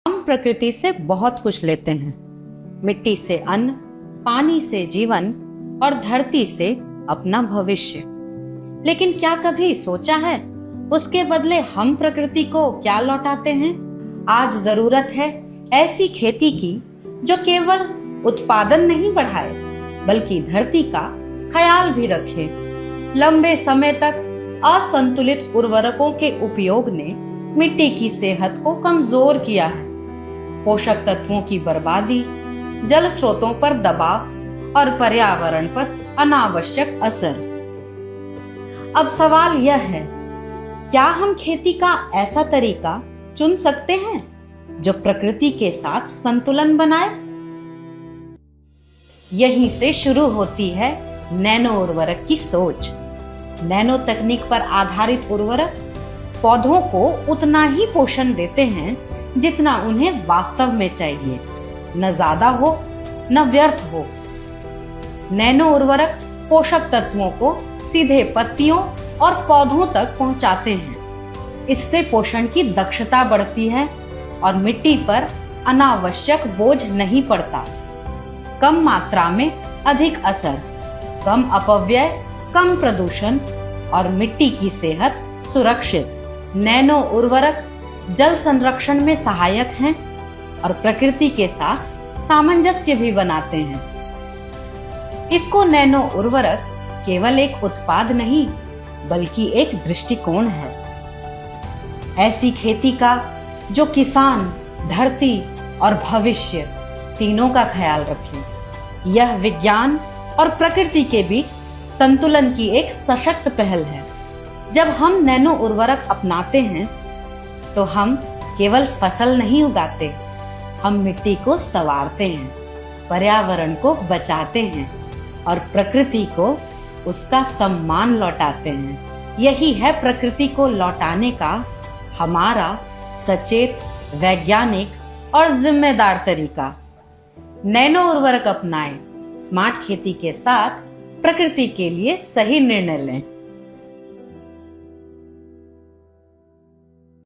हम प्रकृति से बहुत कुछ लेते हैं। मिट्टी से अन्न, पानी से जीवन और धरती से अपना भविष्य। लेकिन क्या कभी सोचा है उसके बदले हम प्रकृति को क्या लौटाते हैं? आज जरूरत है ऐसी खेती की जो केवल उत्पादन नहीं बढ़ाए बल्कि धरती का ख्याल भी रखे। लंबे समय तक असंतुलित उर्वरकों के उपयोग ने मिट्टी की सेहत को कमजोर किया है। पोषक तत्वों की बर्बादी, जल स्रोतों पर दबाव और पर्यावरण पर अनावश्यक असर। अब सवाल यह है, क्या हम खेती का ऐसा तरीका चुन सकते हैं जो प्रकृति के साथ संतुलन बनाए? यहीं से शुरू होती है नैनो उर्वरक की सोच। नैनो तकनीक पर आधारित उर्वरक पौधों को उतना ही पोषण देते हैं जितना उन्हें वास्तव में चाहिए, न ज्यादा हो न व्यर्थ हो। नैनो उर्वरक पोषक तत्वों को सीधे पत्तियों और पौधों तक पहुंचाते हैं। इससे पोषण की दक्षता बढ़ती है और मिट्टी पर अनावश्यक बोझ नहीं पड़ता। कम मात्रा में अधिक असर, कम अपव्यय, कम प्रदूषण और मिट्टी की सेहत सुरक्षित। नैनो उर्वरक जल संरक्षण में सहायक हैं और प्रकृति के साथ सामंजस्य भी बनाते हैं। इसको नैनो उर्वरक केवल एक उत्पाद नहीं बल्कि एक दृष्टिकोण है। ऐसी खेती का जो किसान, धरती और भविष्य तीनों का ख्याल रखे। यह विज्ञान और प्रकृति के बीच संतुलन की एक सशक्त पहल है। जब हम नैनो उर्वरक अपनाते हैं तो हम केवल फसल नहीं उगाते, हम मिट्टी को संवारते हैं, पर्यावरण को बचाते हैं और प्रकृति को उसका सम्मान लौटाते हैं। यही है प्रकृति को लौटाने का हमारा सचेत, वैज्ञानिक और जिम्मेदार तरीका। नैनो उर्वरक अपनाएं, स्मार्ट खेती के साथ प्रकृति के लिए सही निर्णय लें।